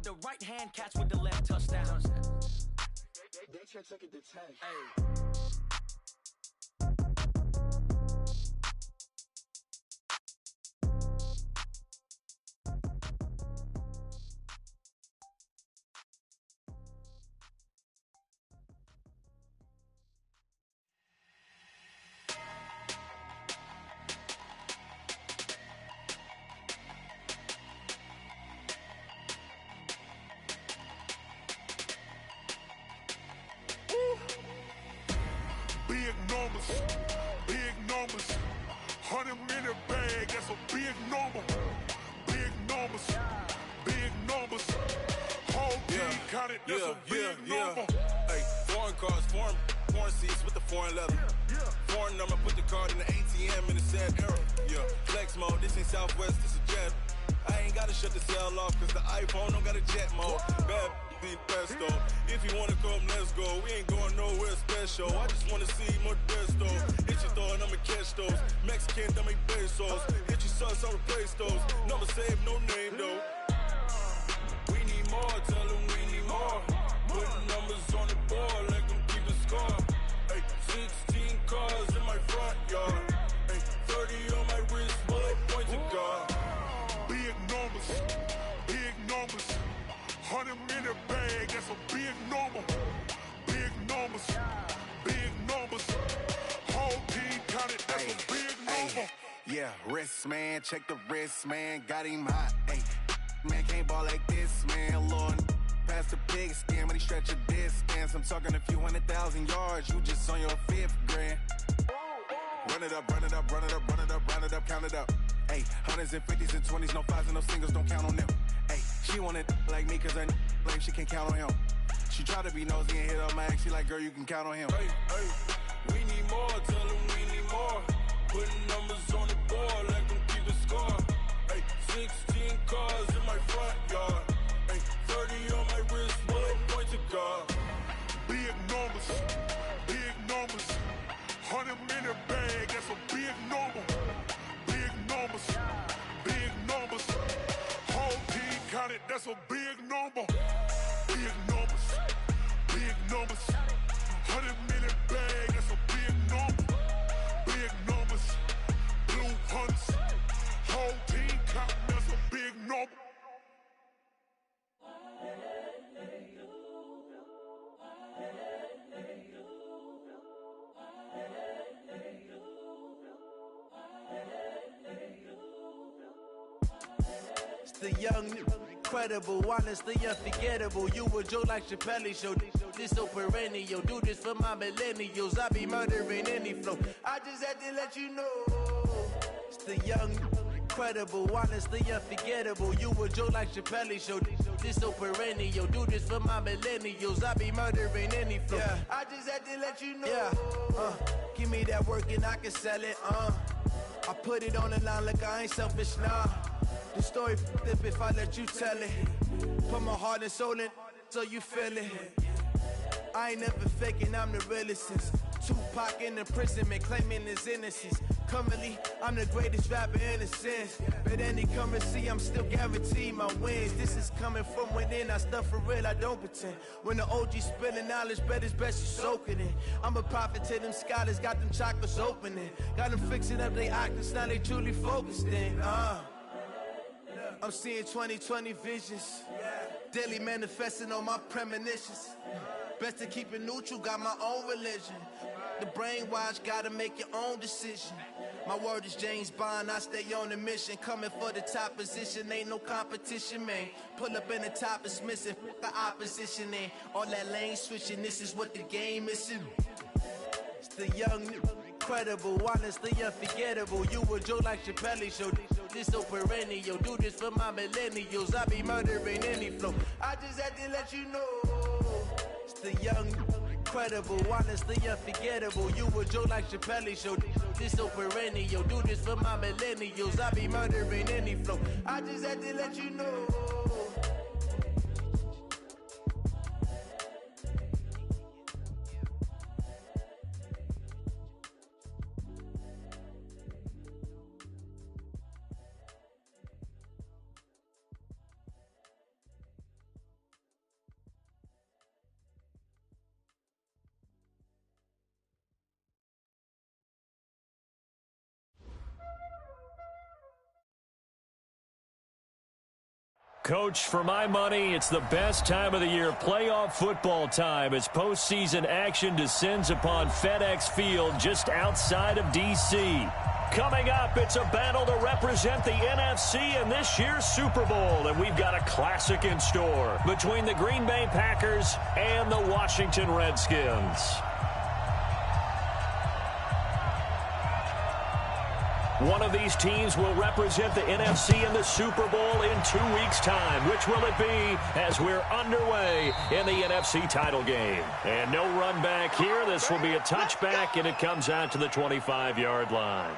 the right hand, catch with the left, touchdown. They took it to 10. Hey. Big numbers, 100-minute bag, that's a big number. Big numbers, whole team counted, that's a big number. Hey, foreign cars, foreign seats with the foreign leather. Foreign number, put the card in the ATM in the sad era. Yeah, flex mode, this ain't Southwest, this a jet. I ain't gotta shut the cell off, cause the iPhone don't got a jet mode. Bad ain't pesto. If you wanna come, let's go. We ain't going nowhere special. I just wanna see more desto. Hit your thought, I'ma catch those. Mexican, that make pesos. Hit your sus, I'll replace those. Number saved, no name though. We need more, tell them we need more. Putting numbers on the board, like them keep the score. Hey, 16 cars in my front yard. Hey, 30 on my wrist, bullet point to God. Big numbers, 100-minute bag, that's a big number. Big numbers, whole team counted, that's a big number. Yeah, wrist man, check the wrist man, got him hot. Ay, man can't ball like this, man. Lord, past the pig skin, but he stretch a distance. I'm talking a few 100,000 yards, you just on your 5th grand. Run it up, count it up. Ay, hundreds and 50s and 20s, no 5s and no singles, don't count on them. Ay, she want it like me, cause her blame she can't count on him. She try to be nosy and hit up my ex, she like, girl, you can count on him. Hey, we need more, tell them we need more. Putting numbers on the board, like them keep the score. Hey, 16 cars in my front yard. Hey, 30 on my wrist, bullet point to God. Big numbers, 100-minute bag, that's a big number. Big numbers, whole team counted, that's a big number. Big numbers, 100-minute bag, that's a big number. Big numbers, blue hunts, whole team counting, that's a big number. It's the young, incredible, honestly unforgettable. You a Joe like Chappelle show. This so perennial. Do this for my millennials. I be murdering any flow. I just had to let you know. It's the young, incredible, honestly unforgettable. You a Joe like Chappelle show. This so perennial. Do this for my millennials. I be murdering any flow. Yeah. I just had to let you know. Yeah. Give me that work and I can sell it. I put it on the line like I ain't selfish, nah. The story flip if I let you tell it. Put my heart and soul in so you feel it. I ain't never faking, I'm the realest since Tupac in imprisonment, claiming his innocence. Currently, I'm the greatest rapper in a sense. But any currency, I'm still guaranteed my wins. This is coming from within, I stuff for real, I don't pretend. When the OG spilling knowledge, bet it's best you soak it in. I'm a prophet to them scholars, got them chakras opening. Got them fixing up they octaves, now they truly focused in. I'm seeing 2020 visions, daily manifesting on my premonitions. Best to keep it neutral, got my own religion. The brainwash, gotta make your own decision. My word is James Bond, I stay on a mission. Coming for the top position, ain't no competition, man. Pull up in the top is missing, fuck the opposition, and all that lane switching, this is what the game is. It's the young, incredible, honestly unforgettable. You a Joe like Chappelle show. This so perennial. Do this for my millennials. I be murdering any flow. I just had to let you know. It's the young, incredible, honestly unforgettable. You a Joe like Chappelle show. This so perennial. Do this for my millennials. I be murdering any flow. I just had to let you know. Coach, for my money, it's the best time of the year, playoff football time, as postseason action descends upon FedEx Field just outside of D.C. Coming up, it's a battle to represent the NFC in this year's Super Bowl, and we've got a classic in store between the Green Bay Packers and the Washington Redskins. One of these teams will represent the NFC in the Super Bowl in 2 weeks' time. Which will it be as we're underway in the NFC title game? And no run back here. This will be a touchback, and it comes out to the 25-yard line.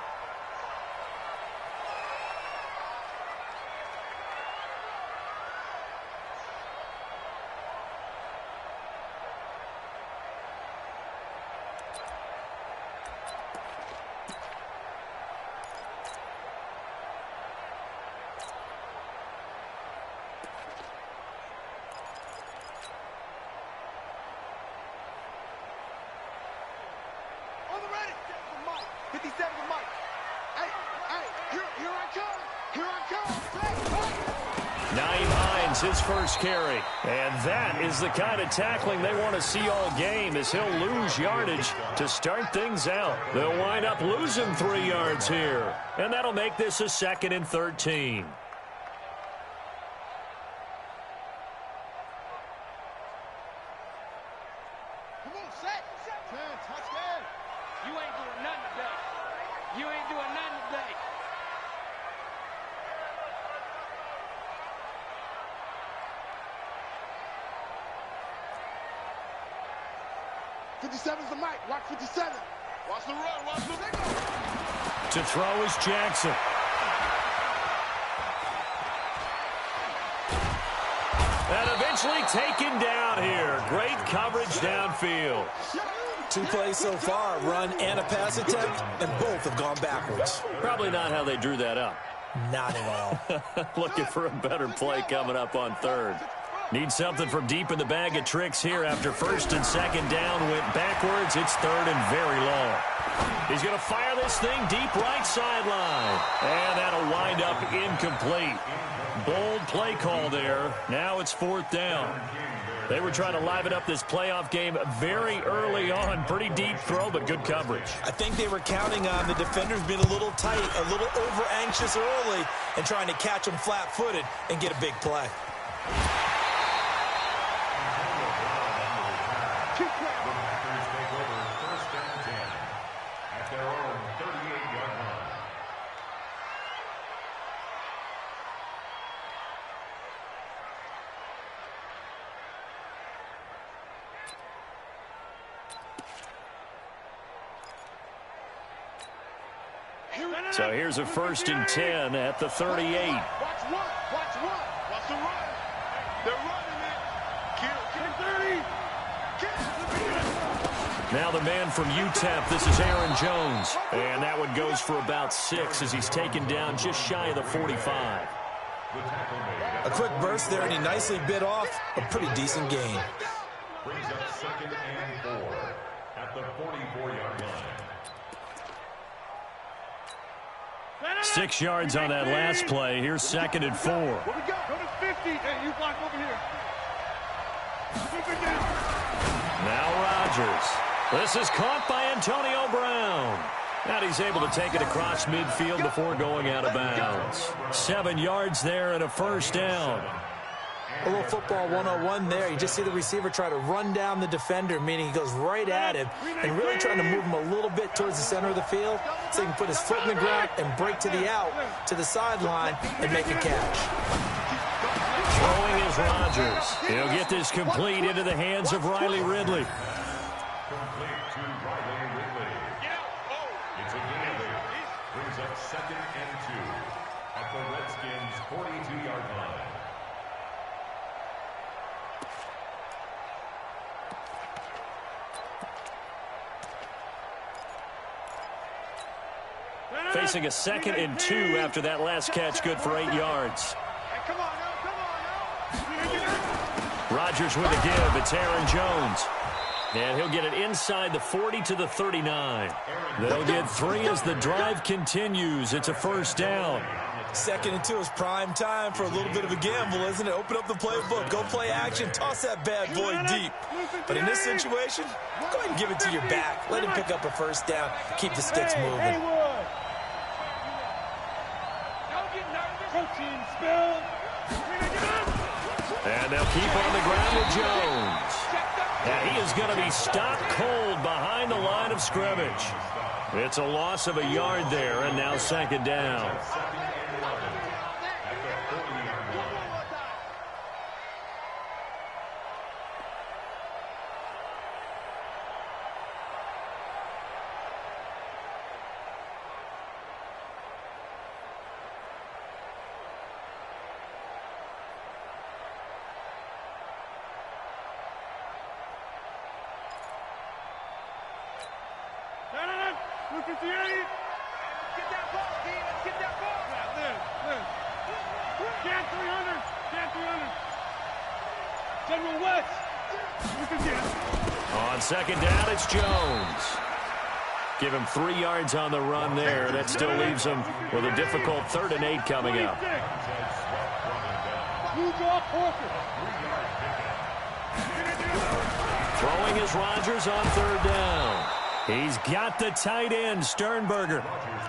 His first carry, and that is the kind of tackling they want to see all game, as he'll lose yardage to start things out. They'll wind up losing 3 yards here, and that'll make this a 2nd and 13. Come on, set. 10, touchdown. You ain't doing nothing today. You ain't doing nothing today. 57's the mic. Watch 57. Watch the run. Watch the run. To throw is Jackson. And eventually taken down here. Great coverage downfield. 2 plays so far, run and a pass attempt, and both have gone backwards. Probably not how they drew that up. Not at all. Looking for a better play coming up on 3rd. Need something from deep in the bag of tricks here after 1st and 2nd down. Went backwards. It's 3rd and very long. He's going to fire this thing deep right sideline. And that'll wind up incomplete. Bold play call there. Now it's 4th down. They were trying to liven up this playoff game very early on. Pretty deep throw, but good coverage. I think they were counting on the defenders being a little tight, a little over-anxious early, and trying to catch them flat-footed and get a big play. So here's a 1st and 10 at the 38. Watch one. Watch one. Watch the run. They're running it. Kill 30. Now the man from UTEP, this is Aaron Jones. And that one goes for about 6 as he's taken down just shy of the 45. A quick burst there, and he nicely bit off a pretty decent gain. Brings up 2nd and 4 at the 44-yard line. 6 yards on that last play. Here's 2nd and 4. What we got? Go to 50. Hey, you block over here. Now Rodgers. This is caught by Antonio Brown. And he's able to take it across midfield before going out of bounds. 7 yards there and a 1st down. A little football 101 there. You just see the receiver try to run down the defender, meaning he goes right at him and really trying to move him a little bit towards the center of the field so he can put his foot in the ground and break to the out, to the sideline, and make a catch. Throwing is Rodgers. He'll get this complete into the hands of Riley Ridley. Complete to Riley Ridley. It's a gain. Brings up 2nd and 2 at the Redskins' 42-yard line. Facing a 2nd and 2 after that last catch, good for 8 yards. Come on now. Rodgers with a give. It's Aaron Jones. And he'll get it inside the 40 to the 39. They'll get 3 as the drive continues. It's a 1st down. 2nd and 2 is prime time for a little bit of a gamble, isn't it? Open up the playbook, go play action, toss that bad boy deep. But in this situation, go ahead and give it to your back. Let him pick up a first down, keep the sticks moving. And they'll keep on the ground with Jones. And he is going to be stopped cold behind the line of scrimmage. It's a loss of a yard there, and now 2nd down. Look at the 8. Get that ball, Dean. Let's get that ball. Liz. Can 300. Can 300. General West. Look at that. On 2nd down, it's Jones. Give him 3 yards on the run there. That still leaves him with a difficult 3rd and 8 coming up. Throwing is Rodgers on 3rd down. He's got the tight end, Sternberger.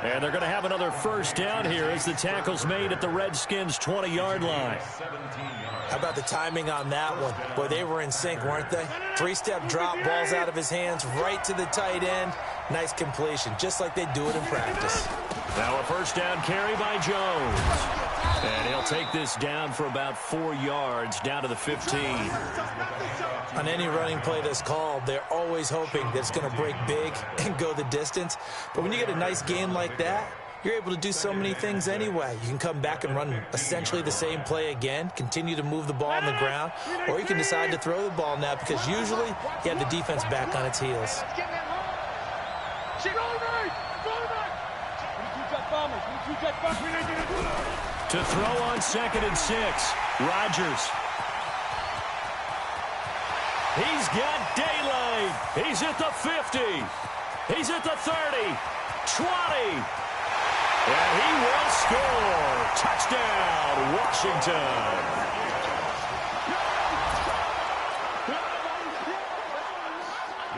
And they're going to have another first down here as the tackle's made at the Redskins' 20-yard line. How about the timing on that one? Boy, they were in sync, weren't they? 3-step drop, balls out of his hands, right to the tight end. Nice completion, just like they do it in practice. Now a first down carry by Jones. And he'll take this down for about 4 yards, down to the 15. On any running play that's called, they're always hoping that it's going to break big and go the distance. But when you get a nice game like that, you're able to do so many things anyway. You can come back and run essentially the same play again, continue to move the ball on the ground, or you can decide to throw the ball now because usually you have the defense back on its heels. To throw on 2nd and 6, Rodgers. He's got daylight. He's at the 50. He's at the 30, 20. And he will score. Touchdown, Washington.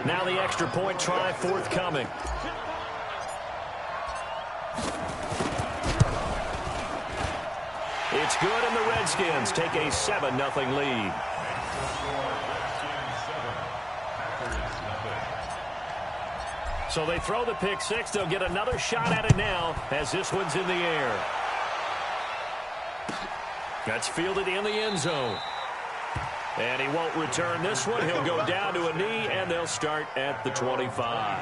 Now the extra point try forthcoming. It's good, and the Redskins take a 7-0 lead. So they throw the pick 6. They'll get another shot at it now as this one's in the air. That's fielded in the end zone. And he won't return this one. He'll go down to a knee, and they'll start at the 25.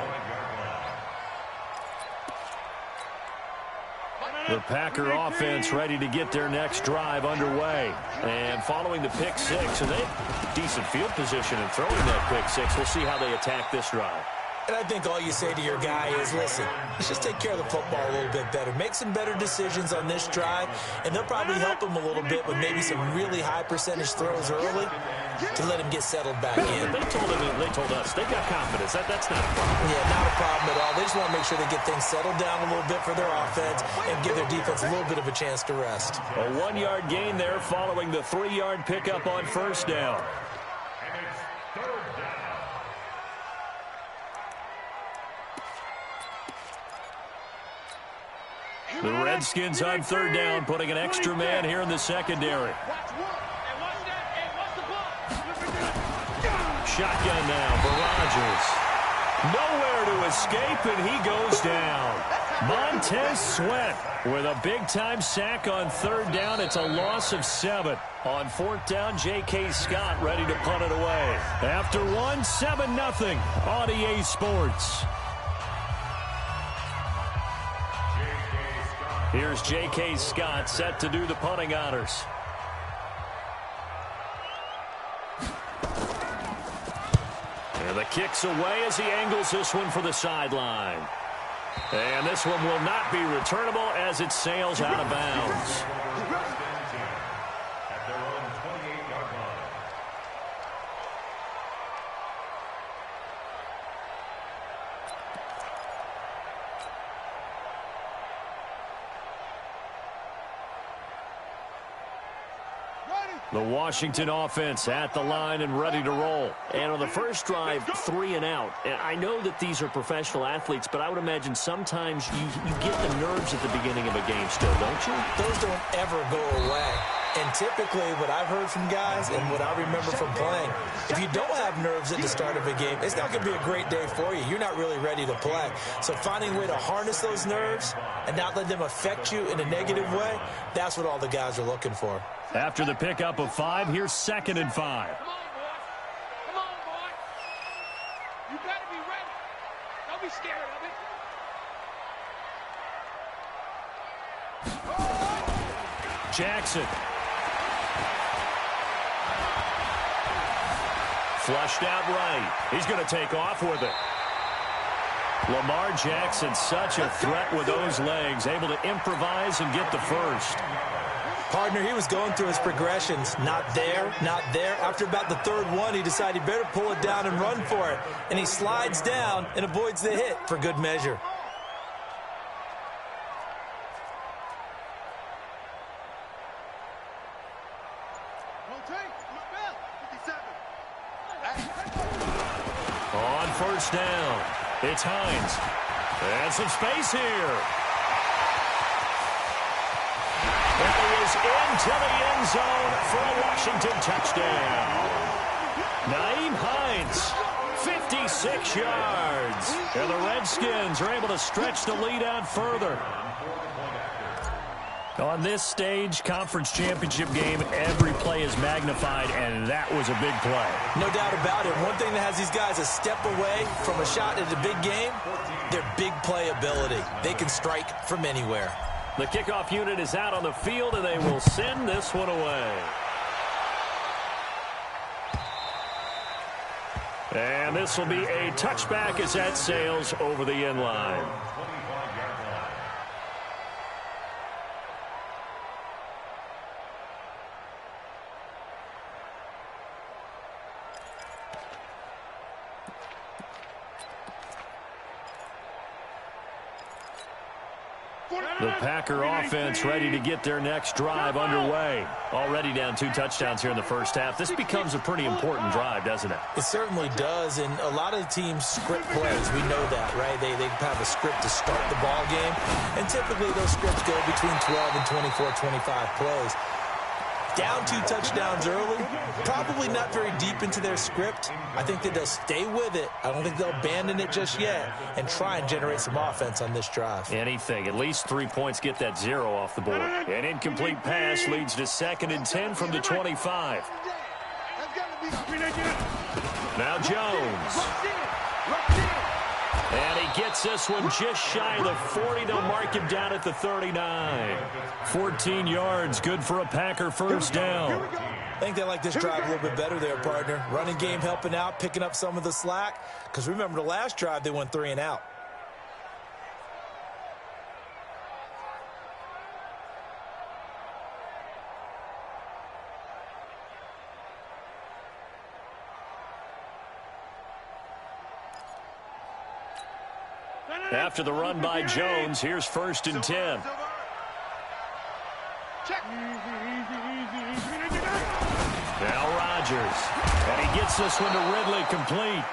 The Packer offense ready to get their next drive underway. And following the pick 6, and they have decent field position in throwing that pick 6. We'll see how they attack this drive. And I think all you say to your guy is, listen, let's just take care of the football a little bit better. Make some better decisions on this drive, and they'll probably help him a little bit with maybe some really high percentage throws early to let him get settled back in. They told us they've got confidence. That's not a problem. Yeah, not a problem at all. They just want to make sure they get things settled down a little bit for their offense and give their defense a little bit of a chance to rest. A 1-yard gain there following the 3-yard pickup on first down. The Redskins on 3rd down, putting an extra man here in the secondary. Shotgun now for Rodgers. Nowhere to escape, and he goes down. Montez Sweat with a big-time sack on 3rd down. It's a loss of 7. On 4th down, J.K. Scott ready to punt it away. After 1, 7-0 on EA Sports. Here's J.K. Scott set to do the punting honors. And the kick's away as he angles this one for the sideline. And this one will not be returnable as it sails out of bounds. The Washington offense at the line and ready to roll. And on the first drive, 3 and out. And I know that these are professional athletes, but I would imagine sometimes you get the nerves at the beginning of a game still, don't you? Those don't ever go away. And typically what I've heard from guys and what I remember from playing, if you don't have nerves at the start of a game, it's not going to be a great day for you. You're not really ready to play. So finding a way to harness those nerves and not let them affect you in a negative way, that's what all the guys are looking for. After the pickup of 5, here's 2nd and 5. Come on, boy. Come on, boy. You better be ready. Don't be scared of it. Jackson. Flushed out right. He's going to take off with it. Lamar Jackson, such a threat with those legs, able to improvise and get the first. Partner, he was going through his progressions. Not there, not there. After about the 3rd one, he decided he better pull it down and run for it. And he slides down and avoids the hit for good measure. On first down, it's Hines. And some space here. And he is into the end zone for a Washington touchdown. Nyheim Hines, 56 yards. And the Redskins are able to stretch the lead out further. On this stage, conference championship game, every play is magnified, and that was a big play. No doubt about it. One thing that has these guys a step away from a shot at a big game, their big play ability. They can strike from anywhere. The kickoff unit is out on the field, and they will send this one away. And this will be a touchback as that sails over the end line. The Packer offense ready to get their next drive underway. Already down 2 touchdowns here in the first half. This becomes a pretty important drive, doesn't it? It certainly does, and a lot of the teams script plays. We know that, right? They have a script to start the ball game, and typically those scripts go between 12 and 24, 25 plays. Down 2 touchdowns early, probably not very deep into their script. I think that they'll stay with it. I don't think they'll abandon it just yet and try and generate some offense on this drive. Anything. At least 3 points get that 0 off the board. An incomplete pass leads to 2nd and 10 from the 25. Now Jones. And he gets this one just shy of the 40. They'll mark him down at the 39. 14 yards, good for a Packer first down. I think they like this drive a little bit better there, partner. Running game helping out, picking up some of the slack. Because remember, the last drive, they went 3 and out. After the run by Jones, here's 1st and 10. Now Rodgers. And he gets this one to Ridley complete.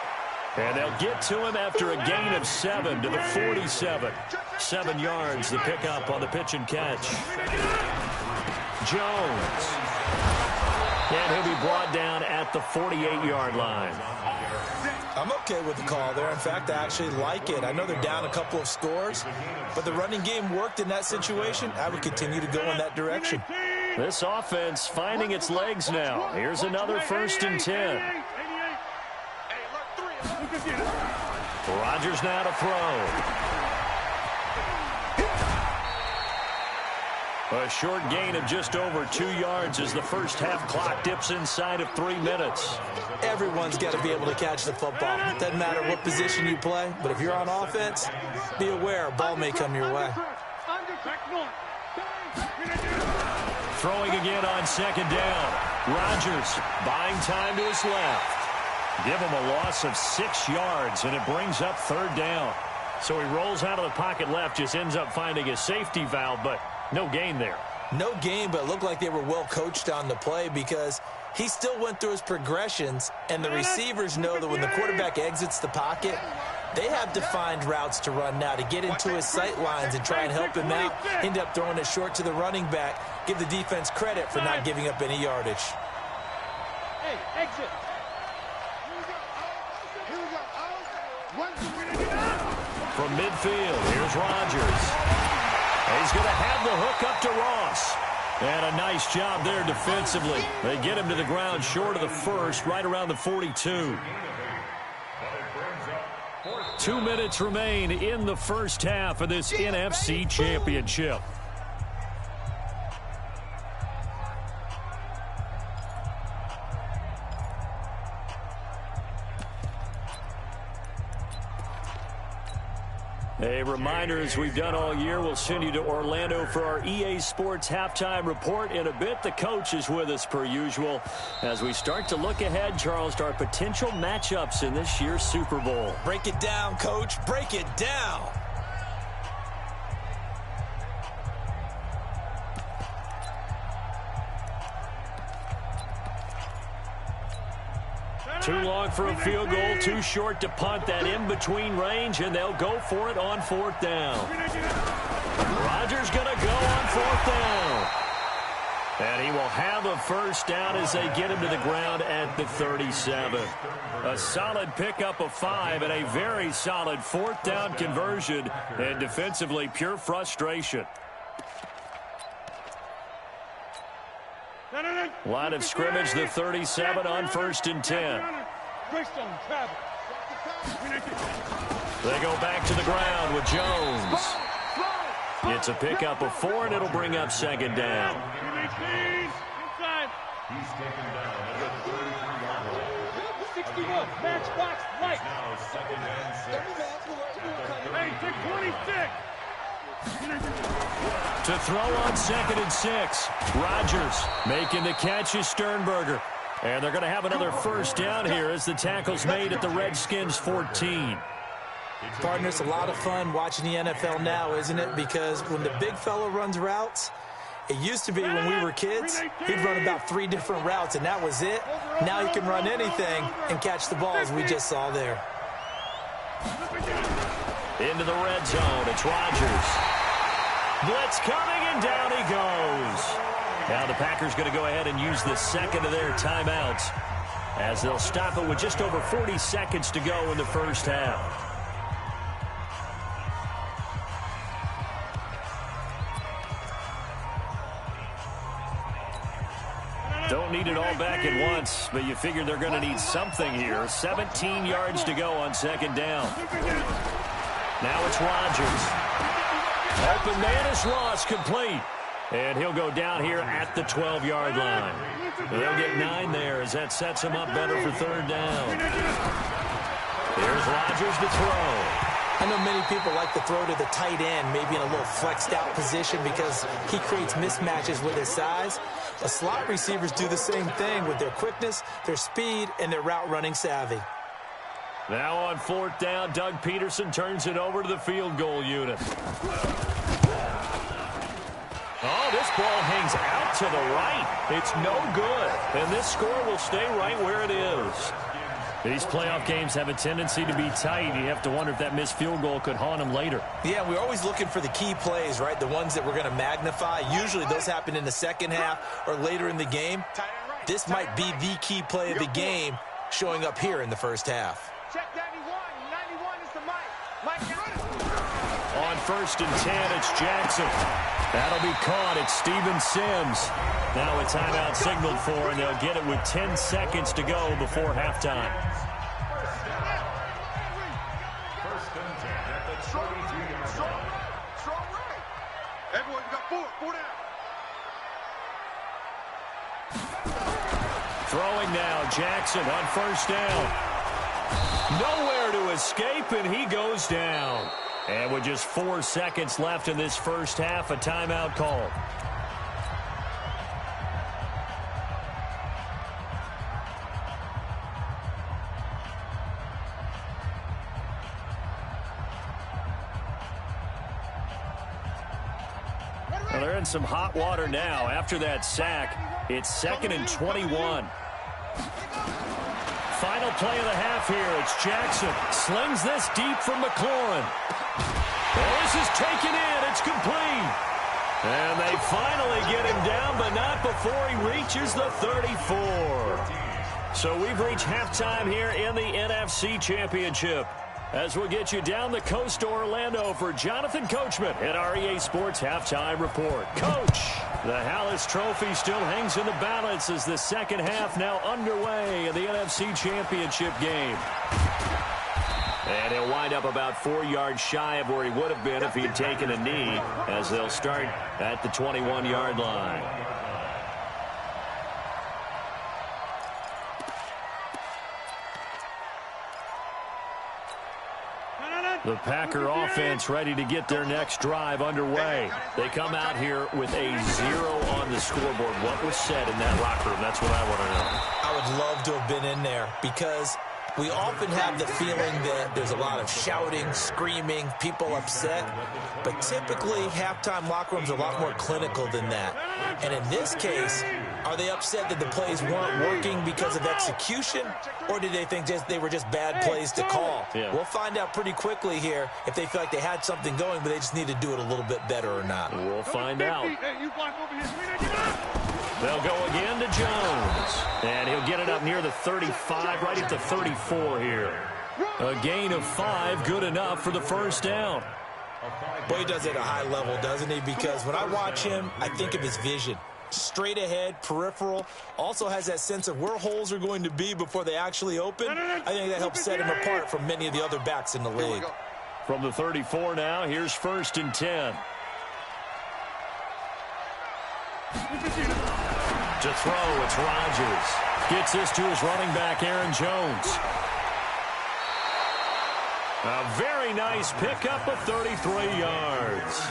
And they'll get to him after a gain of 7 to the 47. 7 yards, the pickup on the pitch and catch. Jones. And he'll be brought down at the 48-yard line. I'm okay with the call there. In fact, I actually like it. I know they're down a couple of scores, but the running game worked in that situation. I would continue to go in that direction. This offense finding its legs now. Here's another 1st and 10. Rodgers now to throw. A short gain of just over 2 yards as the first half clock dips inside of 3 minutes. Everyone's got to be able to catch the football. Doesn't matter what position you play, but if you're on offense, be aware a ball may come your way. Throwing again on 2nd down. Rodgers buying time to his left. Give him a loss of 6 yards, and it brings up 3rd down. So he rolls out of the pocket left, just ends up finding a safety valve, but no gain there. No game, but it looked like they were well coached on the play because he still went through his progressions, and the receivers know that when the quarterback exits the pocket, they have defined routes to run now to get into his sight lines and try and help him out. End up throwing it short to the running back. Give the defense credit for not giving up any yardage. Hey, exit. From midfield, here's Rodgers. He's going to have the hook up to Ross. And a nice job there defensively. They get him to the ground short of the first, right around the 42. 2 minutes remain in the first half of this NFC Championship. A reminder, as we've done all year, we'll send you to Orlando for our EA Sports halftime report. In a bit, the coach is with us per usual as we start to look ahead, Charles, to our potential matchups in this year's Super Bowl. Break it down, Coach. Break it down. Too long for a field goal, too short to punt. That in-between range, and they'll go for it on fourth down. Rodgers going to go on fourth down. And he will have a first down as they get him to the ground at the 37. A solid pickup of 5 and a very solid fourth down conversion, and defensively pure frustration. Line of scrimmage, the 37 on 1st and 10. They go back to the ground with Jones. It's a pickup of 4, and it'll bring up 2nd down. He's taken down at the 33-yard line. 61, match box, right. Now 2nd and 6. Hey, take 26. To throw on 2nd and 6. Rodgers making the catch is Sternberger. And they're going to have another first down here as the tackle's made at the Redskins 14. Partner, it's a lot of fun watching the NFL now, isn't it? Because when the big fella runs routes, it used to be when we were kids, he'd run about 3 different routes, and that was it. Now he can run anything and catch the ball, as we just saw there. Into the red zone, it's Rodgers. Blitz coming, and down he goes. Now the Packers going to go ahead and use the second of their timeouts as they'll stop it with just over 40 seconds to go in the first half. Don't need it all back at once, but you figure they're going to need something here. 17 yards to go on 2nd down. Now it's Rodgers. Open man is Ross, complete. And he'll go down here at the 12-yard line. They'll get 9 there as that sets him up better for 3rd down. Here's Rodgers to throw. I know many people like to throw to the tight end, maybe in a little flexed out position because he creates mismatches with his size. But slot receivers do the same thing with their quickness, their speed, and their route running savvy. Now on 4th down, Doug Peterson turns it over to the field goal unit. Oh, this ball hangs out to the right. It's no good. And this score will stay right where it is. These playoff games have a tendency to be tight. You have to wonder if that missed field goal could haunt them later. Yeah, we're always looking for the key plays, right? The ones that we're going to magnify. Usually those happen in the second half or later in the game. This might be the key play of the game showing up here in the first half. Check 91. 91 is the Mike. On 1st and 10, it's Jackson. That'll be caught. It's Steven Sims. Now a timeout signaled for, and they'll get it with 10 seconds to go before halftime. 1st and 10 at the 32-yard line. Everyone, you got 4 down. Throwing now, Jackson on 1st down. Nowhere to escape, and he goes down. And with just 4 seconds left in this first half, a timeout call. Well, they're in in some hot water now. After that sack, it's 2nd and 21. Final play of the half here. It's Jackson. Slings this deep from McLaurin. Oh, this is taken in. It's complete. And they finally get him down, but not before he reaches the 34. So we've reached halftime here in the NFC Championship. As we'll get you down the coast to Orlando for Jonathan Coachman at our EA Sports Halftime Report. Coach, the Hallis Trophy still hangs in the balance as the second half now underway in the NFC Championship game. And he'll wind up about 4 yards shy of where he would have been if he had taken a knee, as they'll start at the 21-yard line. The Packer offense ready to get their next drive underway. They come out here with a 0 on the scoreboard. What was said in that locker room? That's what I want to know. I would love to have been in there because we often have the feeling that there's a lot of shouting, screaming, people upset. But typically, halftime locker rooms are a lot more clinical than that. And in this case, are they upset that the plays weren't working because of execution? Or did they think they were just bad plays to call? Yeah. We'll find out pretty quickly here if they feel like they had something going, but they just need to do it a little bit better or not. We'll find out. They'll go again to Jones. And he'll get it up near the 35, right at the 34 here. A gain of 5, good enough for the first down. Boy, he does it at a high level, doesn't he? Because when I watch him, I think of his vision. Straight ahead, peripheral, also has that sense of where holes are going to be before they actually open. I think that helps set him apart from many of the other backs in the league. From the 34 now, here's 1st and 10. To throw, it's Rodgers. Gets this to his running back, Aaron Jones. A very nice pickup of 33 yards.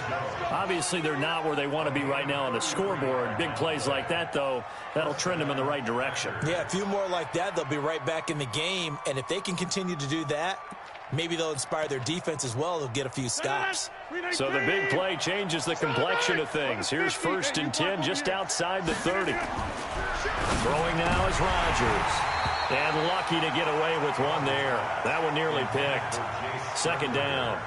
Obviously, they're not where they want to be right now on the scoreboard. Big plays like that, though, that'll trend them in the right direction. Yeah, a few more like that, they'll be right back in the game. And if they can continue to do that, maybe they'll inspire their defense as well. They'll get a few stops. So the big play changes the complexion of things. Here's 1st and 10 just outside the 30. Throwing now is Rodgers. And lucky to get away with one there. That one nearly picked. 2nd down.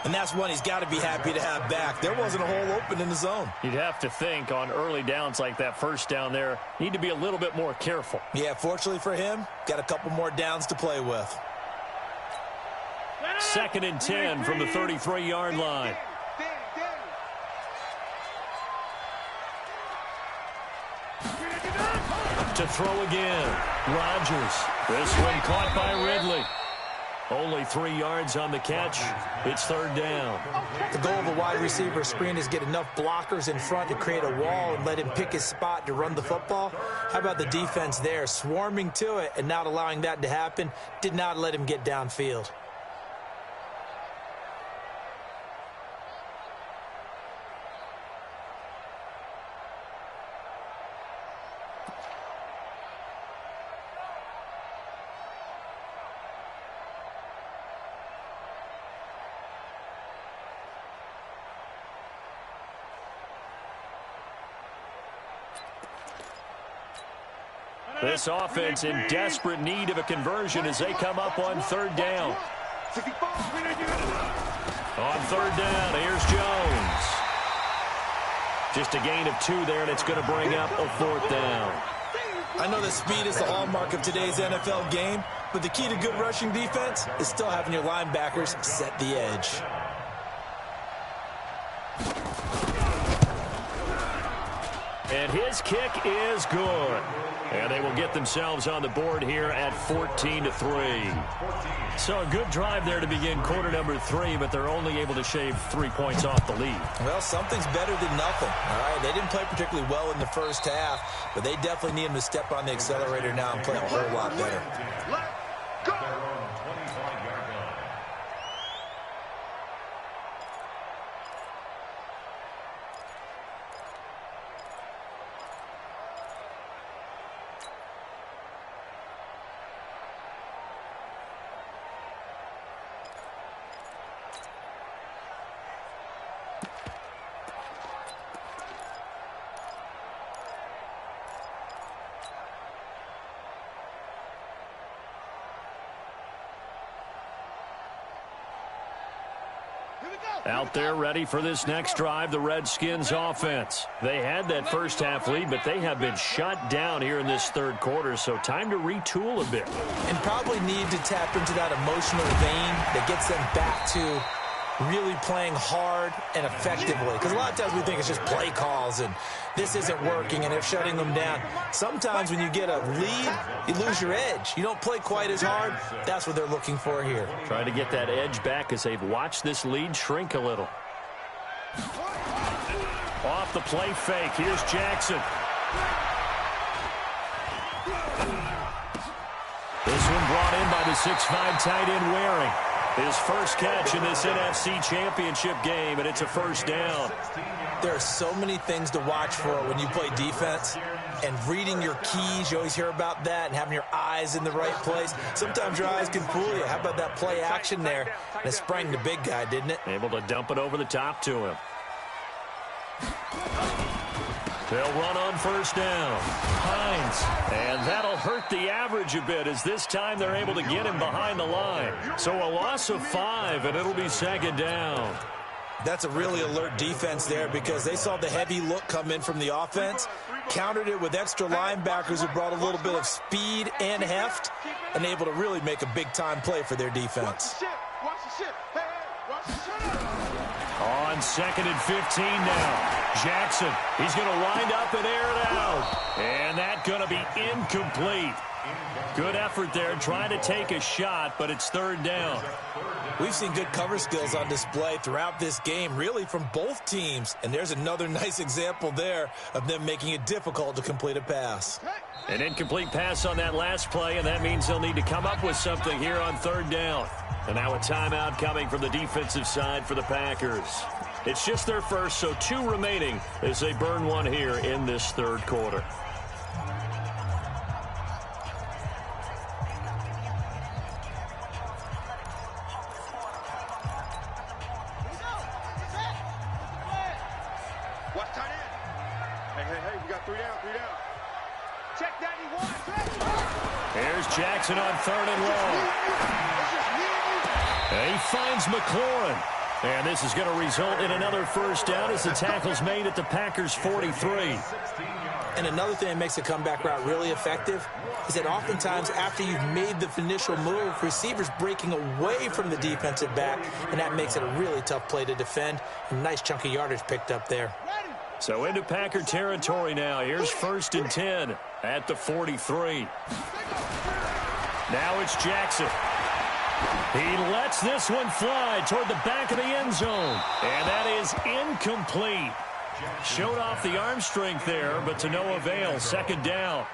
And that's one he's got to be happy to have back. There wasn't a hole open in the zone. You'd have to think on early downs like that first down there, need to be a little bit more careful. Yeah, fortunately for him, got a couple more downs to play with. 2nd and 10 from the 33-yard line. To throw again. Rodgers. This one caught by Ridley. Only 3 yards on the catch. It's 3rd down. The goal of a wide receiver screen is get enough blockers in front to create a wall and let him pick his spot to run the football. How about the defense there? Swarming to it and not allowing that to happen. Did not let him get downfield. This offense in desperate need of a conversion as they come up on 3rd down. On 3rd down, here's Jones. Just a gain of 2 there, and it's going to bring up a 4th down. I know that speed is the hallmark of today's NFL game, but the key to good rushing defense is still having your linebackers set the edge. And his kick is good. And they will get themselves on the board here at 14-3. So a good drive there to begin quarter number 3, but they're only able to shave 3 points off the lead. Well, something's better than nothing. All right, they didn't play particularly well in the first half, but they definitely need him to step on the accelerator now and play a whole lot better. Out there ready for this next drive, the Redskins offense. They had that first half lead, but they have been shut down here in this third quarter, so time to retool a bit. And probably need to tap into that emotional vein that gets them back to really playing hard and effectively. Because a lot of times we think it's just play calls and this isn't working and they're shutting them down. Sometimes when you get a lead, you lose your edge. You don't play quite as hard. That's what they're looking for here. Trying to get that edge back as they've watched this lead shrink a little. Off the play fake. Here's Jackson. This one brought in by the 6'5" tight end Waring. His first catch in this NFC Championship game, and it's a first down. There are so many things to watch for when you play defense, and reading your keys, you always hear about that, and having your eyes in the right place. Sometimes your eyes can fool you. How about that play action there? And it sprang the big guy, didn't it? Able to dump it over the top to him. They'll run on first down. Hines. And that'll hurt the average a bit as this time they're able to get him behind the line. So a loss of 5, and it'll be second down. That's a really alert defense there because they saw the heavy look come in from the offense, countered it with extra linebackers who brought a little bit of speed and heft, and able to really make a big-time play for their defense. On 2nd and 15 now. Jackson, he's going to wind up and air it out. And that's going to be incomplete. Good effort there trying to take a shot, but it's third down. We've seen good cover skills on display throughout this game, really from both teams. And there's another nice example there of them making it difficult to complete a pass. An incomplete pass on that last play, and that means they'll need to come up with something here on third down. And now a timeout coming from the defensive side for the Packers. It's just their first, so 2 remaining as they burn one here in this third quarter. Watch tight end. Hey, we got 3 down. Check that, he won. Here's Jackson on 3rd and long. And he finds McLaurin. And this is going to result in another first down as the tackle's made at the Packers' 43. And another thing that makes a comeback route really effective is that oftentimes after you've made the initial move, receivers breaking away from the defensive back, and that makes it a really tough play to defend. A nice chunk of yardage picked up there. So into Packer territory now. Here's 1st and 10 at the 43. Now it's Jackson. He lets this one fly toward the back of the end zone. And that is incomplete. Showed off the arm strength there, but to no avail. Second down.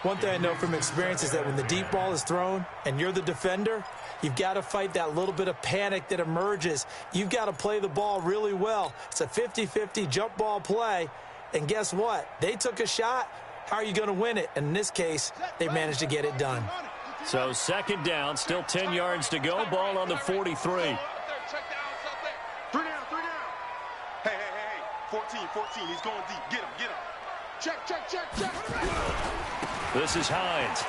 One thing I know from experience is that when the deep ball is thrown and you're the defender, you've got to fight that little bit of panic that emerges. You've got to play the ball really well. It's a 50-50 jump ball play. And guess what? They took a shot. How are you going to win it? And in this case, they managed to get it done. So second down, still 10 yards to go. Ball on the 43. 3 down. Hey. 14, he's going deep. Get him. Check. This is Hines.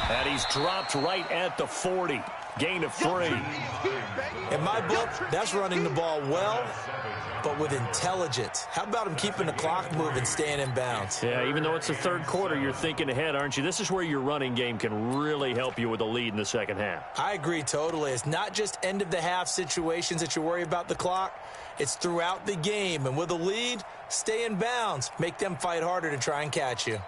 And he's dropped right at the 40. Gain of 3. In my book, that's running the ball well, but with intelligence. How about him keeping the clock moving, staying in bounds? Yeah, even though it's the third quarter, you're thinking ahead, aren't you? This is where your running game can really help you with a lead in the second half. I agree totally. It's not just end-of-the-half situations that you worry about the clock. It's throughout the game. And with a lead, stay in bounds. Make them fight harder to try and catch you.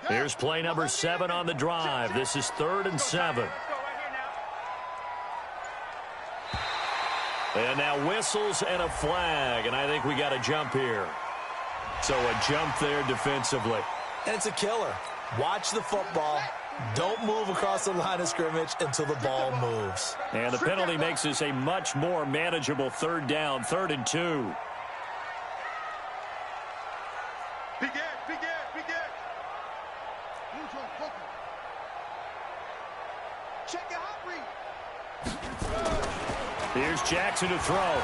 Here's play number 7 on the drive. This is 3rd and 7. And now whistles and a flag, and I think we got a jump here. So a jump there defensively. And it's a killer. Watch the football. Don't move across the line of scrimmage until the ball moves. And the penalty makes this a much more manageable third down, 3rd and 2. Big Ed. Check your hot read. Here's Jackson to throw.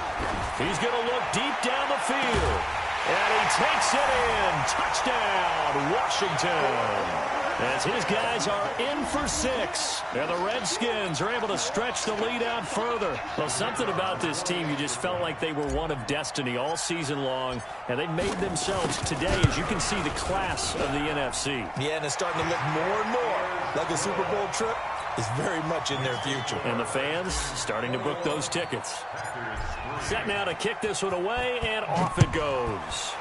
He's going to look deep down the field. And he takes it in. Touchdown, Washington. as his guys are in for 6. And the Redskins are able to stretch the lead out further. Well, something about this team, you just felt like they were one of destiny all season long, and they made themselves today, as you can see, the class of the NFC. Yeah, and it's starting to look more and more like a Super Bowl trip is very much in their future. And the fans starting to book those tickets. Set now to kick this one away, and off it goes.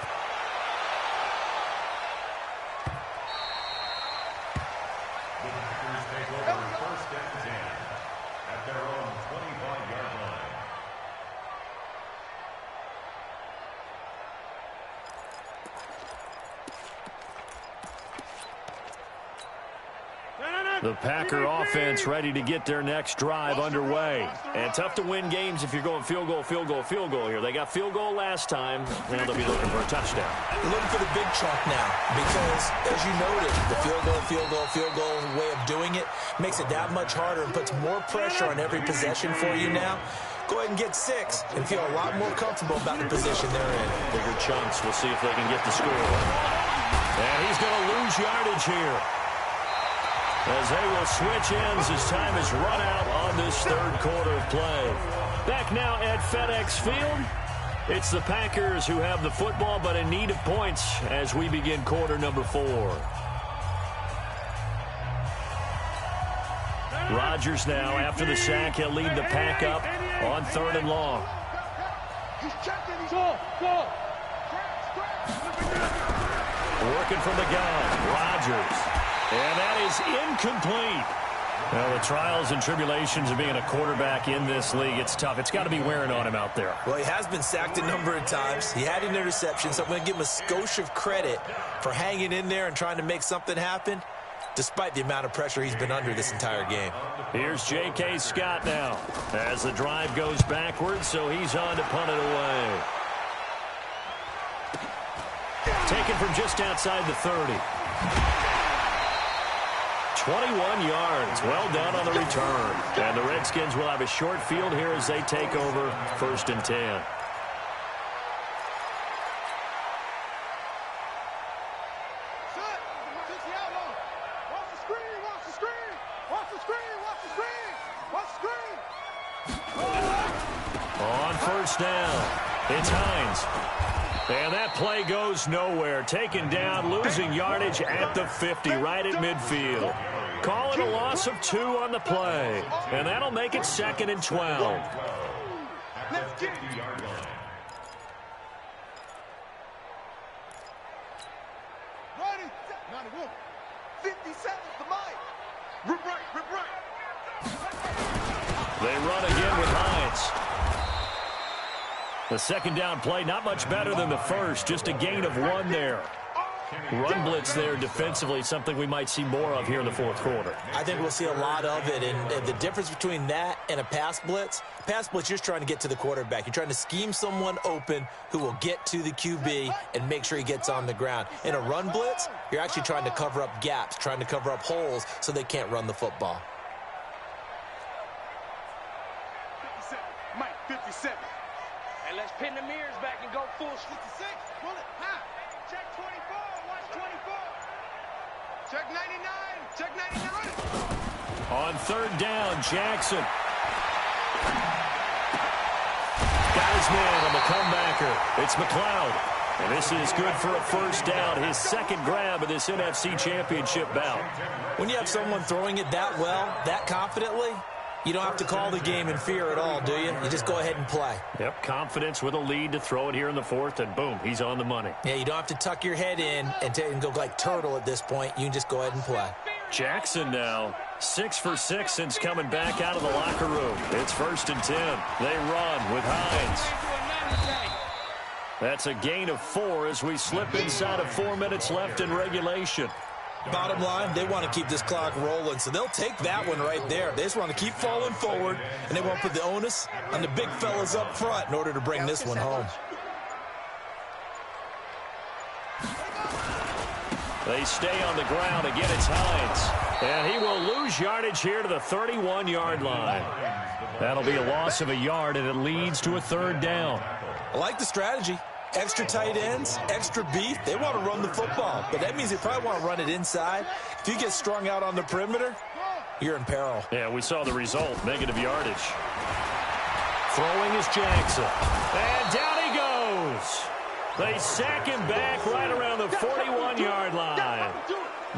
The Packer offense ready to get their next drive underway. And tough to win games if you're going field goal, field goal, field goal here. They got field goal last time. Now they'll be looking for a touchdown. They're looking for the big chunk now because, as you noted, the field goal way of doing it makes it that much harder and puts more pressure on every possession for you now. Go ahead and get 6 and feel a lot more comfortable about the position they're in. Bigger chunks. We'll see if they can get the score. And he's going to lose yardage here, as they will switch ends as time is run out on this third quarter of play. Back now at FedEx Field. It's the Packers who have the football, but in need of points as we begin quarter number 4. Rodgers now, after the sack, he'll lead the Pack up on 3rd and long. Working from the gun, Rodgers. And that is incomplete. Well, the trials and tribulations of being a quarterback in this league, it's tough. It's got to be wearing on him out there. Well, he has been sacked a number of times. He had an interception, so I'm going to give him a skosh of credit for hanging in there and trying to make something happen, despite the amount of pressure he's been under this entire game. Here's J.K. Scott now, as the drive goes backwards, so he's on to punt it away. Taken from just outside the 30. 21 yards. Well done on the return. And the Redskins will have a short field here as they take over 1st and 10. On 1st down, it's Hines. And that play goes nowhere. Taken down, losing yardage at the 50, right at midfield. Call it a loss of 2 on the play. And that'll make it 2nd and 12. Let's get it. Ready? 91. 50 seconds to Mike. Rip right. They run again with Hines. The 2nd down play, not much better than the first, just a gain of 1 there. Run blitz there defensively, something we might see more of here in the 4th quarter. I think we'll see a lot of it, and the difference between that and a pass blitz, you're just trying to get to the quarterback. You're trying to scheme someone open who will get to the QB and make sure he gets on the ground. In a run blitz, you're actually trying to cover up gaps, trying to cover up holes so they can't run the football. 57. Mike, 57. And let's pin the mirrors back and go full 56. Pull it. High. Check 24. Watch 24. Check 99. Check 99. On 3rd down, Jackson. Got his man on the comebacker. It's McLeod. And this is good for a 1st down, his 2nd grab of this NFC Championship bout. When you have someone throwing it that well, that confidently, you don't have to call the game in fear at all, do you? You just go ahead and play. Yep, confidence with a lead to throw it here in the 4th, and boom, he's on the money. Yeah, you don't have to tuck your head in and go like turtle at this point. You can just go ahead and play. Jackson now, 6 for 6 since coming back out of the locker room. It's 1st and 10. They run with Hines. That's a gain of 4 as we slip inside of 4 minutes left in regulation. Bottom line, they want to keep this clock rolling, so they'll take that one right there. They just want to keep falling forward, and they want to put the onus on the big fellas up front in order to bring this one home. They stay on the ground. Again, it's Hines. And he will lose yardage here to the 31-yard line. That'll be a loss of a yard, and it leads to a 3rd down. I like the strategy. Extra tight ends, extra beef, they want to run the football. But that means they probably want to run it inside. If you get strung out on the perimeter, you're in peril. Yeah, we saw the result, negative yardage. Throwing is Jackson. And down he goes. They sack him back right around the 41-yard line.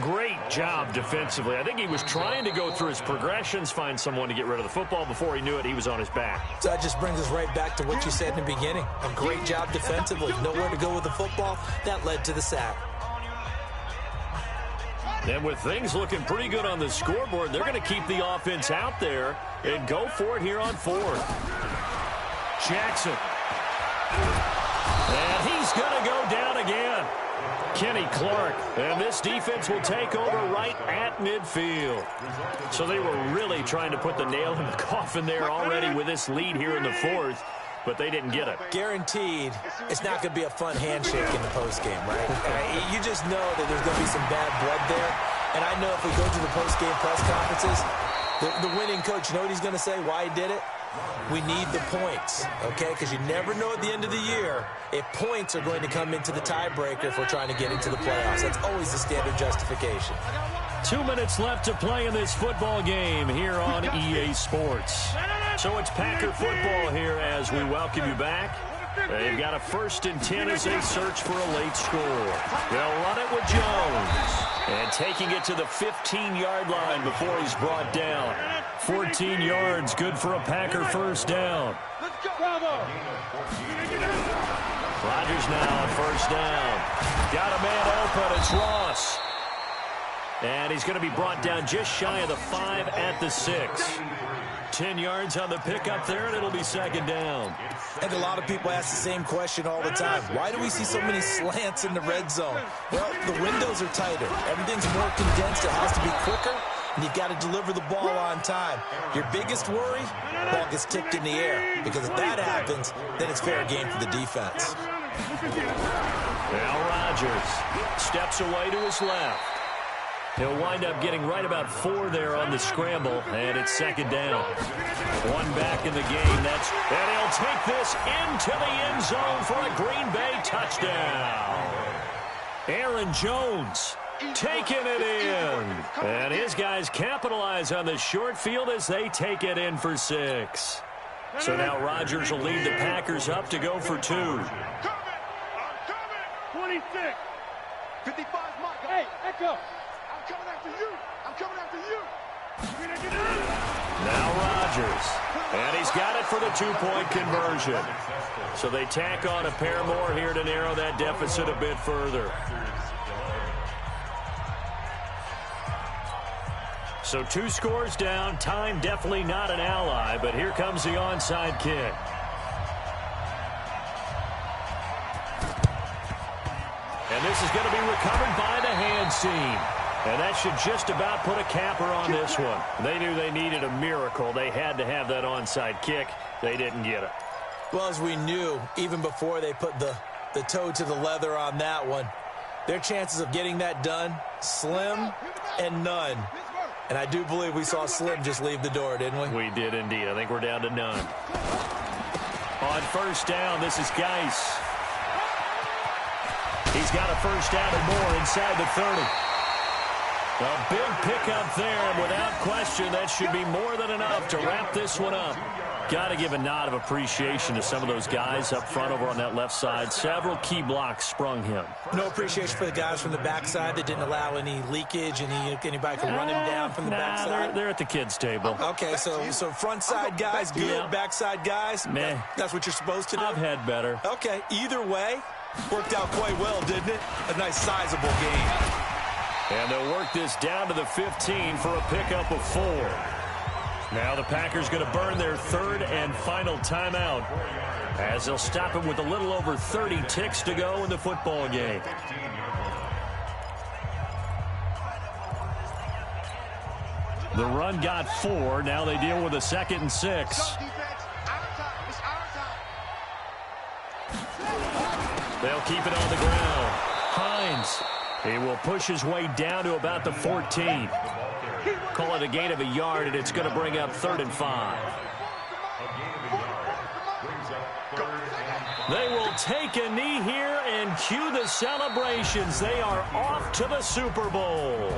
Great job defensively. I think he was trying to go through his progressions, find someone to get rid of the football. Before he knew it, he was on his back. So that just brings us right back to what you said in the beginning. A great job defensively. Nowhere to go with the football. That led to the sack. And with things looking pretty good on the scoreboard, they're going to keep the offense out there and go for it here on fourth. Jackson. And he's going to go down again. Kenny Clark. And this defense will take over right at midfield. So they were really trying to put the nail in the coffin there already with this lead here in the fourth, but they didn't get it. Guaranteed, it's not going to be a fun handshake in the postgame, right? You just know that there's going to be some bad blood there. And I know if we go to the postgame press conferences, the winning coach, you know what he's going to say, why he did it? We need the points, okay? Because you never know at the end of the year if points are going to come into the tiebreaker if we're trying to get into the playoffs. That's always the standard justification. 2 minutes left to play in this football game here on EA Sports. So it's Packer football here as we welcome you back. They've got a 1st and 10 as they search for a late score. They'll run it with Jones. And taking it to the 15-yard line before he's brought down. 14 yards, good for a Packer first down. Rodgers now on first down. Got a man open, it's Ross. And he's going to be brought down just shy of the 5 at the 6. 10 yards on the pickup there, and it'll be 2nd down. I think a lot of people ask the same question all the time. Why do we see so many slants in the red zone? Well, the windows are tighter. Everything's more condensed. It has to be quicker, and you've got to deliver the ball on time. Your biggest worry, ball gets tipped in the air, because if that happens, then it's fair game for the defense. Now Rodgers steps away to his left. He'll wind up getting right about 4 there on the scramble, and it's 2nd down. 1 back in the game. And he'll take this into the end zone for a Green Bay touchdown. Aaron Jones taking it in. And his guys capitalize on the short field as they take it in for 6. So now Rodgers will lead the Packers up to go for 2. 26. 55 Mike. Hey, Echo. I'm coming after you. I'm coming after you. Now Rodgers. And he's got it for the 2-point conversion. So they tack on a pair more here to narrow that deficit a bit further. So 2 scores down. Time definitely not an ally, but here comes the onside kick. And this is going to be recovered by the hands team. And that should just about put a capper on this one. They knew they needed a miracle. They had to have that onside kick. They didn't get it. Well, as we knew, even before they put the toe to the leather on that one, their chances of getting that done, slim and none. And I do believe we saw Slim just leave the door, didn't we? We did indeed. I think we're down to none. On first down, this is Geis. He's got a first down and more inside the 30. A big pickup there, and without question, that should be more than enough to wrap this one up. Got to give a nod of appreciation to some of those guys up front over on that left side. Several key blocks sprung him. No appreciation for the guys from the backside that didn't allow any leakage, anybody can run him down from the backside. They're at the kids' table. Okay, so front side guys good, yeah. Backside guys, meh. That's what you're supposed to do? I've had better. Okay, either way, worked out quite well, didn't it? A nice sizable game. And they'll work this down to the 15 for a pickup of 4. Now the Packers going to burn their 3rd and final timeout as they'll stop it with a little over 30 ticks to go in the football game. The run got 4. Now they deal with a 2nd and 6. They'll keep it on the ground. Hines. He will push his way down to about the 14. Call it a gain of a yard, and it's going to bring up 3rd and 5. They will take a knee here and cue the celebrations. They are off to the Super Bowl.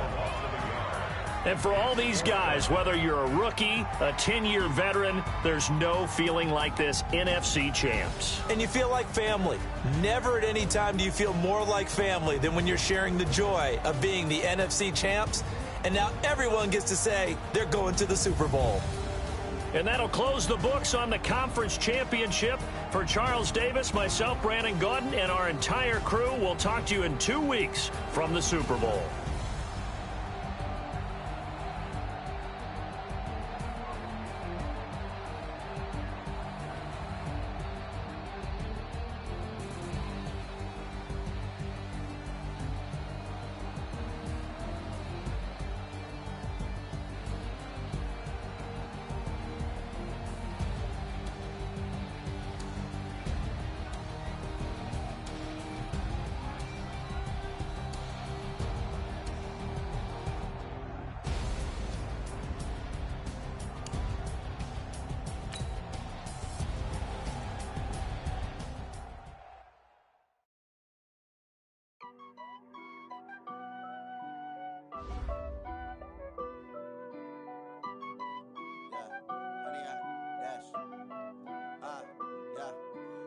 And for all these guys, whether you're a rookie, a 10-year veteran, there's no feeling like this NFC champs. And you feel like family. Never at any time do you feel more like family than when you're sharing the joy of being the NFC champs. And now everyone gets to say they're going to the Super Bowl. And that'll close the books on the conference championship. For Charles Davis, myself, Brandon Gaudin, and our entire crew, we'll talk to you in 2 weeks from the Super Bowl.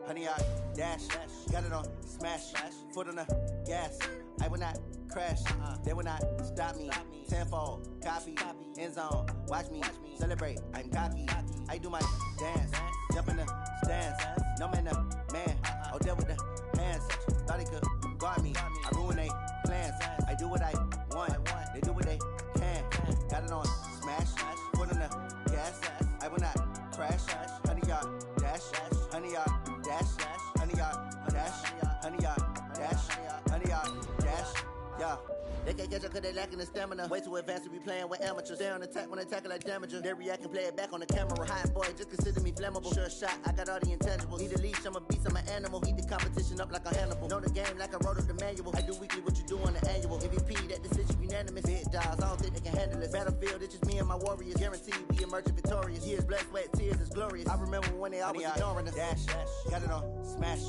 Honey, I dash, got it on smash, foot on the gas. I will not crash, they will not stop me. Tenfold, copy, end zone, watch me celebrate. I'm cocky, I do my dance, jump in the stands. No man, man, oh there with the hands. Thought he could guard me, I ruin they plans. I do what I want, they do what they can. Got it on smash, foot on the gas. I will not crash, honey, y'all dash, honey, y'all dash, honey, y'all dash, honey, y'all dash, honey, y'all dash, yeah. They can't catch up cause they lacking the stamina. Way too advanced to be playing with amateurs. They on attack when they tackle like damager. They react and play it back on the camera. Hot boy, just consider me flammable. Sure shot, I got all the intangibles. Need a leash, I'm a beast, I'm an animal. Eat the competition up like a Hannibal. Know the game like I wrote up the manual. I do weekly what you do on the annual. MVP, that decision unanimous. Big dogs, I don't think they can handle it. Battlefield, it's just me and my warriors. Guaranteed we emerging victorious. Years, blood, sweat, tears, is glorious. I remember when they always ignoring us. Dash, got it on smash,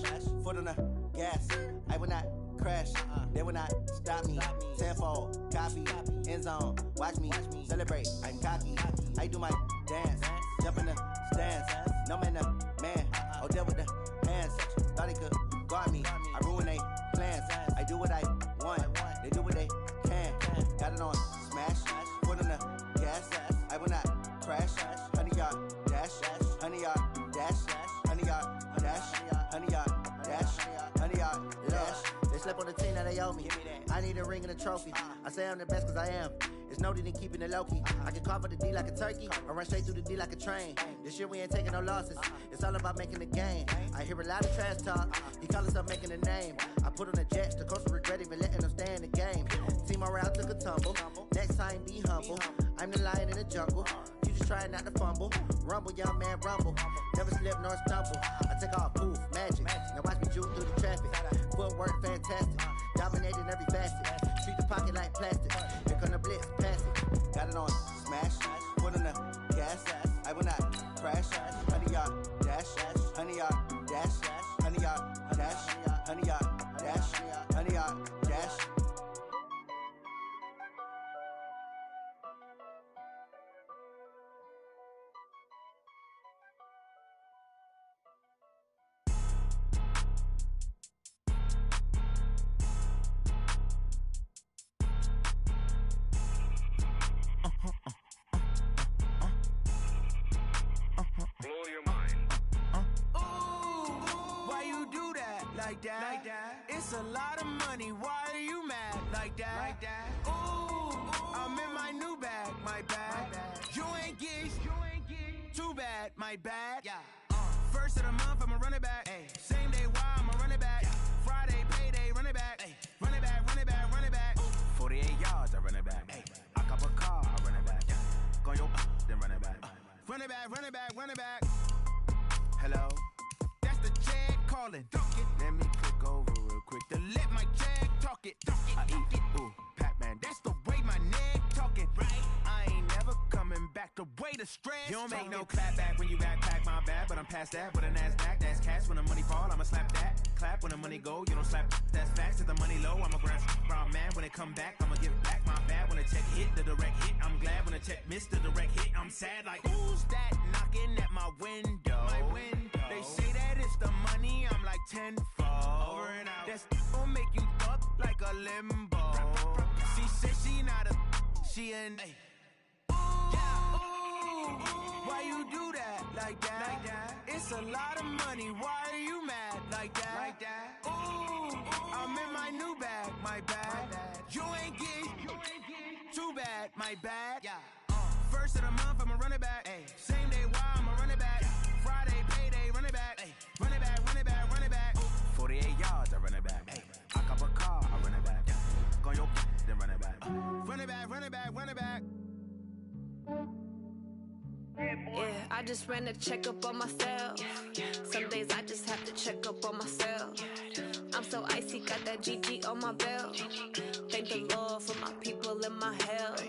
foot on the gas. I will not crash, they will not stop me. Tenfold, copy, end zone, watch me celebrate. I'm cocky, I do my dance, jump in the stands. No man, man, oh there with the hands. Thought he could guard me, I ruin they plans. I do what I want, they do what they can. Got it on smash, foot on the gas. I will not crash, honey, y'all dash, honey, y'all dash, honey, y'all dash, honey, y'all dash, honey, y'all dash. They slept on the team that they owe me. I need a ring and a trophy. I say I'm the best cause I am. It's no need in keeping it low-key. I can carve up the D like a turkey or run straight through the D like a train. This year we ain't taking no losses. It's all about making the game. I hear a lot of trash talk. He call himself making a name. I put on the Jets. The coach will regret even letting them stay in the game. Team morale took a tumble. Next time be humble. I'm the lion in the jungle. You just try not to fumble. Rumble, young man, rumble. Never slip nor stumble. I take off, poof, magic. Now watch me juke through the traffic. Footwork fantastic. Dominating every facet. Treat the pocket like plastic. Here come the blitz, pass it. Got it on smash. Foot on the gas. I will not crash. Honey, y'all dash. Honey, y'all dash. Honey, y'all dash. Honey, y'all dash. Honey, y'all dash. Like that. It's a lot of money. Why are you mad like that? Ooh, I'm in my new bag. My bad. You ain't geeks. Too bad. My bad. Yeah. First of the month, I'ma run it back. Ay. Same day, why I'ma run it back. Yeah. Friday, payday, run it back. Ay. Run it back, run it back, run it back. 48 yards, I run it back. Ay. I cop a car, I run it back. Yeah. Go yo, then run it back. Run it back, run it back, run it back. Hello? That's the check calling. Let me click over real quick to let my check talk it. I eat, ooh, Pac-Man, that's the way my neck talking. Right? I ain't never coming back the way the stress. You don't make no clap back when you backpack my bad, but I'm past that. With a NASDAQ, that's cash. When the money fall, I'ma slap that. Clap when the money go, you don't slap. That's facts. If the money low, I'ma grab brown man. When it come back, I'ma give back my bad. When the check hit, the direct hit, I'm glad. When the check missed the direct hit, I'm sad. Like, who's that knocking at my window? They say that it's the money, I'm like tenfold. Over and out. That's gon' make you up like a limbo. She said she not a, she an. Why you do that like that? It's a lot of money. Why are you mad like that? Ooh, I'm in my new bag, my bad. You ain't get too bad, my bad. First of the month, I'ma run it back. Same day, why I'ma run it back. Friday, payday, run it back. Run it back, run it back, run it back. 48 yards, I run it back. I cop a car, I run it back. Go your then run it back. Run it back, run it back, run it back. Yeah, I just ran a checkup on myself. Some days I just have to check up on myself. I'm so icy, got that GG on my belt. Thank the Lord for my people and my health.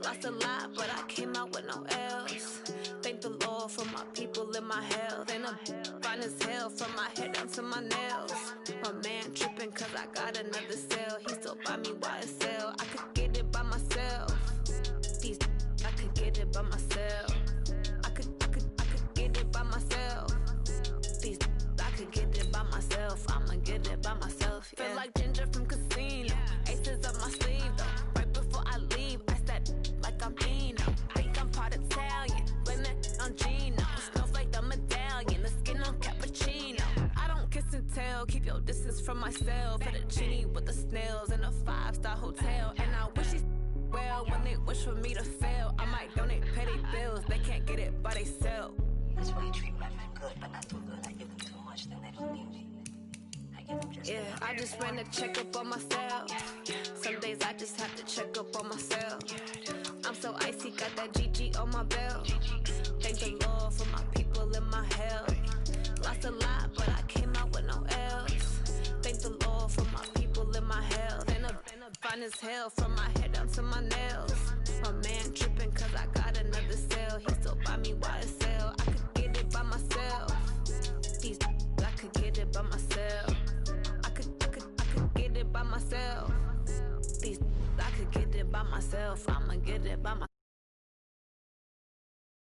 Lost a lot, but I came out with no L's. Thank the Lord for my people and my health. And I'm fine as hell from my head down to my nails. My man tripping cause I got another cell. He still buy me YSL. I could get it by myself. These I could get it by myself. I could get it by myself. These I could get it by myself. I'ma get it by myself. Yeah. Feel like Ginger from Casino. Aces up my sleeve though. Right before I leave, I said like I'm Dino. Think I'm part Italian. Blame it on Gino. Snowflake the medallion. The skin on cappuccino. I don't kiss and tell. Keep your distance from myself. Put a genie with the snails in a 5-star hotel. And I wish he's well when they wish for me to fail. I might donate petty bills. They can't get it by themselves. That's why you treat women good, but not too good. I give them too much, then they don't need me. I give them just yeah, I just ran a checkup on myself. Some days I just have to check up on myself. I'm so icy, got that GG on my belt. Thank the Lord for my people and my health. Lost a lot, but I came out with no L's. Thank the Lord for my people and my health. And I'm fine as hell from my head down to my nails. My man tripping cause I got another cell. He still buy me YSL. I could get it by myself. These I could get it by myself. I could get it by myself. These I could get it by myself. I'ma get it by myself.